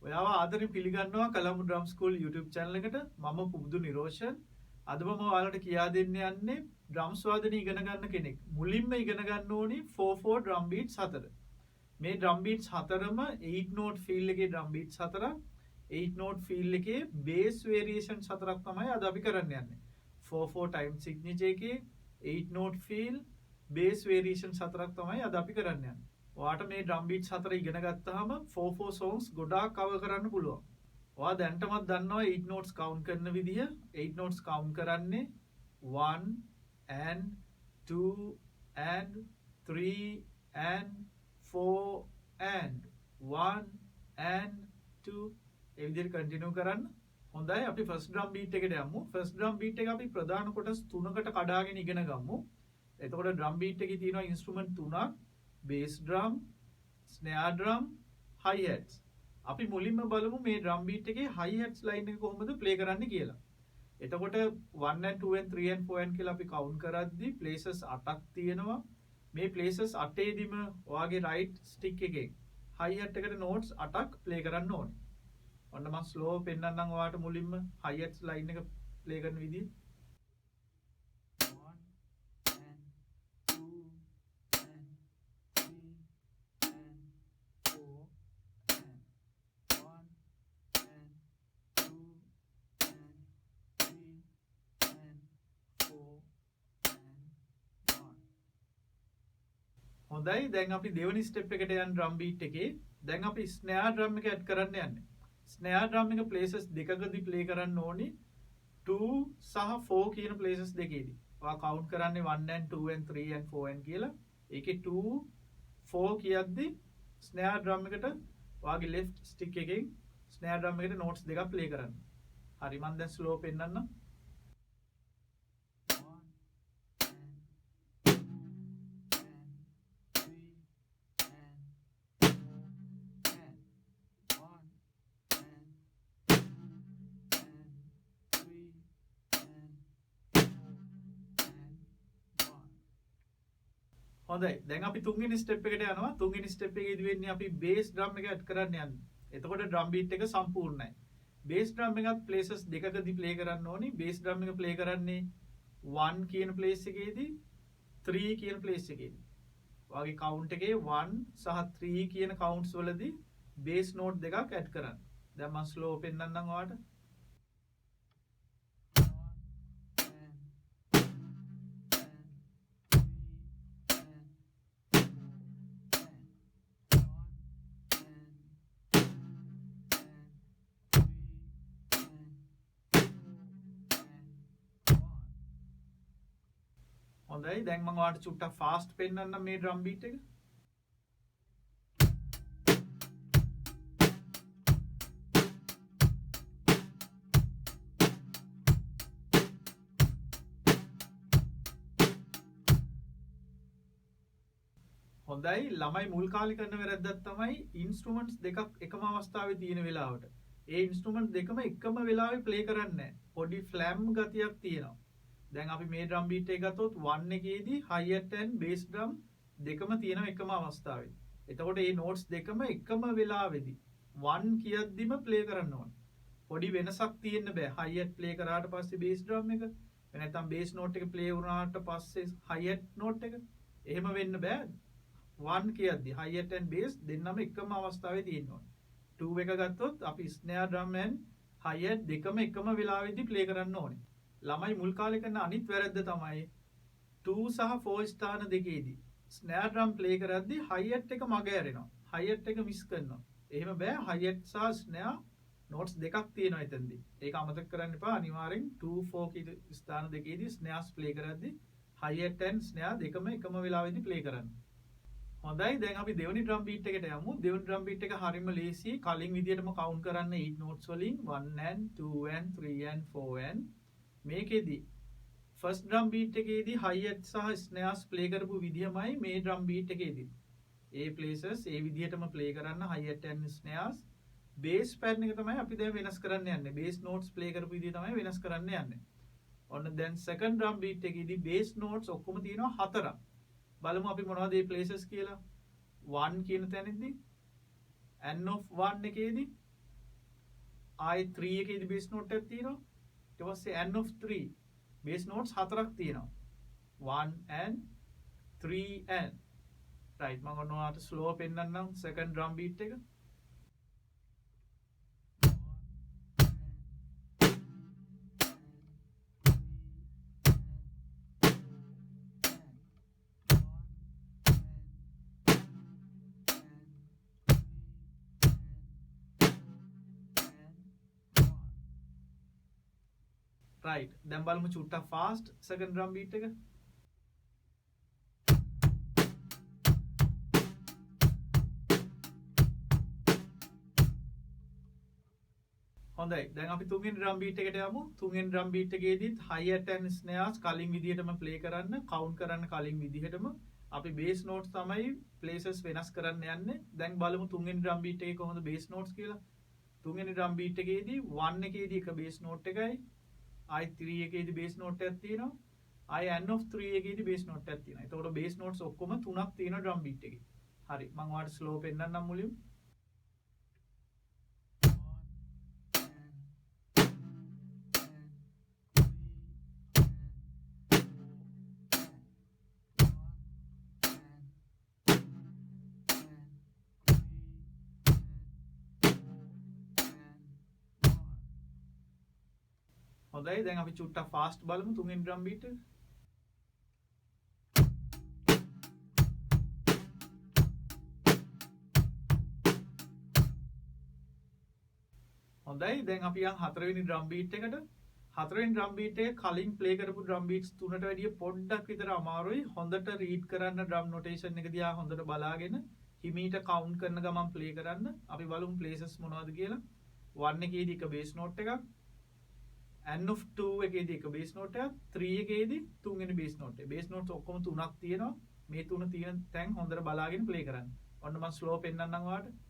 ඔයාව ආදරෙන් පිළිගන්නවා Colombo Drum School YouTube channel එකට. මම පුබුදු නිරෝෂන්. අද මම ඔයාලට කියා දෙන්න යන්නේ drums වාදනය ඉගෙන ගන්න කෙනෙක්. මුලින්ම ඉගෙන ගන්න ඕනි 4/4 drum beats 4. මේ drum beats 4ම 8 note feel එකේ drum beats 4ක්. 8 note feel එකේ bass variation 4ක් තමයි අද අපි කරන්න යන්නේ. 4/4 time signature එකේ 8 note feel bass variation 4ක් තමයි අද අපි කරන්න යන්නේ. ඔයාට මේ drum beats 4 ඉගෙන ගත්තාම 4/4 songs ගොඩාක් cover කරන්න පුළුවන්. ඔයා දැනටමත් දන්නවා 8 notes count කරන විදිහ. 8 notes count කරන්නේ 1 and 2 and 3 and 4 and 1 and 2 ඒ විදිහට continue කරන්න. හොඳයි අපි first drum beat එකට යමු. first drum beat එක අපි ප්‍රධාන කොටස් තුනකට කඩාගෙන ඉගෙන ගමු. එතකොට drum beat එකේ තියෙනවා instrument තුනක්. bass drum, snare drum, hi hats. අපි මුලින්ම බලමු මේ drum beat එකේ hi hats line එක කොහොමද play කරන්න කියලා. එතකොට 1 and 2 and 3 and 4 and කියලා අපි count කරද්දි places 8ක් තියෙනවා. මේ places 8ෙදිම ඔයාගේ right stick එකෙන් hi hat එකට notes 8ක් play කරන්න ඕනේ. ඔන්න මම slow පෙන්නන්නම් ඔයාට මුලින්ම hi hats line එක play කරන විදිහ. හොඳයි දැන් අපි දෙවෙනි ස්ටෙප් එකට යන drum beat එකේ දැන් අපි snare drum එක add කරන්න යන්නේ. snare drum එක places දෙකකදී play කරන්න ඕනි 2 සහ 4 කියන places දෙකේදී. ඔයා count කරන්නේ 1 and 2 and 3 and 4 and කියලා. ඒකේ 2 4 කියද්දි snare drum එකට ඔයාගේ left stick එකෙන් snare drum එකට notes දෙකක් play කරන්න. හරි මම දැන් slow පෙන්නන්නම්. හොඳයි දැන් අපි තුන්වෙනි ස්ටෙප් එකට යනවා. තුන්වෙනි ස්ටෙප් එකේදී වෙන්නේ අපි bass drum එක add කරන්න යන්නේ. එතකොට drum beat එක සම්පූර්ණයි. bass drum එකත් places දෙකකදී play කරන්න ඕනි. bass drum එක play කරන්නේ 1 කියන place එකේදී 3 කියන place එකේදී. ඔයාගේ count එකේ 1 සහ 3 කියන counts වලදී bass note දෙකක් add කරන්න. දැන් මම slow පෙන්නන්නම් ඔයාට. හොඳයි දැන් මම ඔයාලට චුට්ටක් ෆාස්ට් පෙන්නන්නම් මේ drum beat එක. හොඳයි ළමයි මුල් කාලේ කරන වැරද්දක් තමයි instruments දෙකක් එකම අවස්ථාවේ තියෙන වෙලාවට. ඒ instruments දෙකම එකම වෙලාවේ play කරන්නේ නැහැ. පොඩි flam ගතියක් තියෙනවා. දැන් අපි මේ drum beat එක ගත්තොත් 1 එකේදී hi hat and bass drum දෙකම තියෙනවා එකම අවස්ථාවේ. එතකොට මේ notes දෙකම එකම වෙලාවේදී 1 කියද්දිම play කරන්න ඕනේ. පොඩි වෙනසක් තියෙන්න බෑ. hi hat play කරාට පස්සේ bass drum එක නැත්නම් bass note එක play වුණාට පස්සේ hi hat note එක එහෙම වෙන්න බෑ. 1 කියද්දි hi hat and bass දෙන්නම එකම අවස්ථාවේ තියෙන්න ඕනේ. 2 එක ගත්තොත් අපි snare drum and hi hat දෙකම එකම වෙලාවේදී play කරන්න ඕනේ. ළමයි මුල් කාලේ කරන අනිත් වැරද්ද තමයි 2 සහ 4 ස්ථාන දෙකේදී snare drum play කරද්දී hi hat එක මග ඇරෙනවා. hi hat එක මිස් කරනවා. එහෙම බෑ hi hat සහ snare notes දෙකක් තියෙනවා එතනදී. ඒක අමතක කරන්න එපා. අනිවාර්යෙන් 2 4 කී ස්ථාන දෙකේදී snares play කරද්දී hi hat and snare දෙකම එකම වෙලාවෙදී play කරන්න. හොඳයි දැන් අපි දෙවෙනි drum beat එකට යමු. දෙවෙනි drum beat එක හරියම ලේසියි. කලින් විදියටම count කරන්න 8 notes වලින් 1 and 2 and 3 and 4 and මේකෙදී first drum beat එකේදී hi hat සහ snares play කරපු විදියමයි මේ drum beat එකේදී. ඒ places ඒ විදියටම play කරන්න hi hat and snares. bass pattern එක තමයි අපි දැන් වෙනස් කරන්න යන්නේ. bass notes play කරපු විදිය තමයි වෙනස් කරන්න යන්නේ. ඔන්න දැන් second drum beat එකේදී bass notes ඔක්කොම තියෙනවා 4ක්. බලමු අපි මොනවද මේ places කියලා. 1 කියන තැනදී n of 1 එකේදී ආයි 3 එකේදී බේස් නෝට් එකක් තියෙනවා. ඊට පස්සේ n of 3 බේස් නෝට්ස් 4ක් තියෙනවා. 1 and 3 and right මම ඔන්නවට ස්ලෝ පෙන්නන්නම් second drum beat එක. right දැන් බලමු චුට්ටක් fast second drum beat එක. හොඳයි දැන් අපි තුන්වෙනි drum beat එකට යමු. තුන්වෙනි drum beat එකේදීත් hi-hat and snares කලින් විදිහටම play කරන්න, count කරන්න කලින් විදිහටම අපි bass notes තමයි places වෙනස් කරන්න යන්නේ. දැන් බලමු තුන්වෙනි drum beat එකේ කොහොමද bass notes කියලා. තුන්වෙනි drum beat එකේදී 1 එකේදී එක bass note එකයි, I 3 එකේදී bass note එකක් තියෙනවා, I n of 3 එකේදී bass note එකක් තියෙනවා. එතකොට bass notes ඔක්කොම 3ක් තියෙනවා drum beat එකේ. හරි මම ඔයාලට slow පෙන්නන්නම් මුලින්ම. හොඳයි දැන් අපි චුට්ටක් fast බලමු තුන්වෙනි drum beat එක. හොඳයි දැන් අපි යන් හතරවෙනි drum beat එකට. හතරවෙනි drum beat එක කලින් play කරපු drum beats තුනට වැඩිය පොඩ්ඩක් විතර අමාරුයි. හොඳට read කරන්න drum notation එක දිහා හොඳට බලාගෙන හිමීට count කරන ගමන් play කරන්න. අපි බලමු places මොනවද කියලා. 1 එකේදී එක bass note එකක්, n of 2 එකේදී එක bass note එකක්, 3 එකේදී තුන්වෙනි bass note එක. bass notes ඔක්කොම තුනක් තියෙනවා. මේ තුන තියෙන තැන් හොඳට බලාගෙන play කරන්න. ඔන්න මම slow පෙන්නන්නම් ඔයාලට.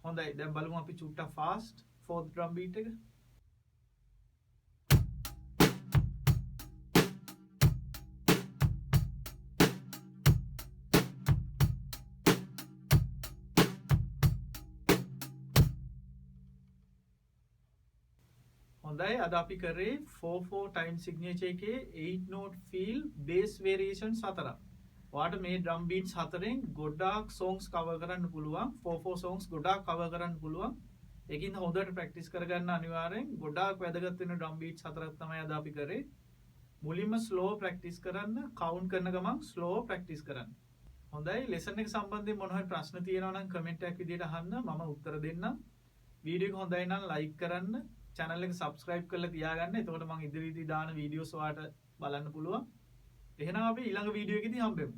හොඳයි දැන් බලමු අපි චුට්ටක් fast fourth drum beat එක. හොඳයි අද අපි කරේ 4/4 time signature එකේ 8 note feel bass variations 4ක්. ඔයාලට මේ drum beats හතරෙන් ගොඩාක් songs cover කරන්න පුළුවන්. 4/4 songs ගොඩාක් cover කරන්න පුළුවන්. ඒකින්ද හොඳට practice කරගන්න අනිවාර්යෙන්. ගොඩාක් වැදගත් වෙන drum beats හතරක් තමයි අද අපි කරේ. මුලින්ම slow practice කරන්න, count කරන ගමන් slow practice කරන්න. හොඳයි lesson එක සම්බන්ධයෙන් මොන හරි ප්‍රශ්න තියෙනවා නම් comment එකක් විදියට අහන්න මම උත්තර දෙන්නම්. වීඩියෝ එක හොඳයි නම් like කරන්න, channel එක subscribe කරලා තියාගන්න. එතකොට මම ඉදිරියේදී දාන videos ඔයාලට බලන්න පුළුවන්. එහෙනම් අපි ඊළඟ වීඩියෝ එකේදී හම්බෙමු.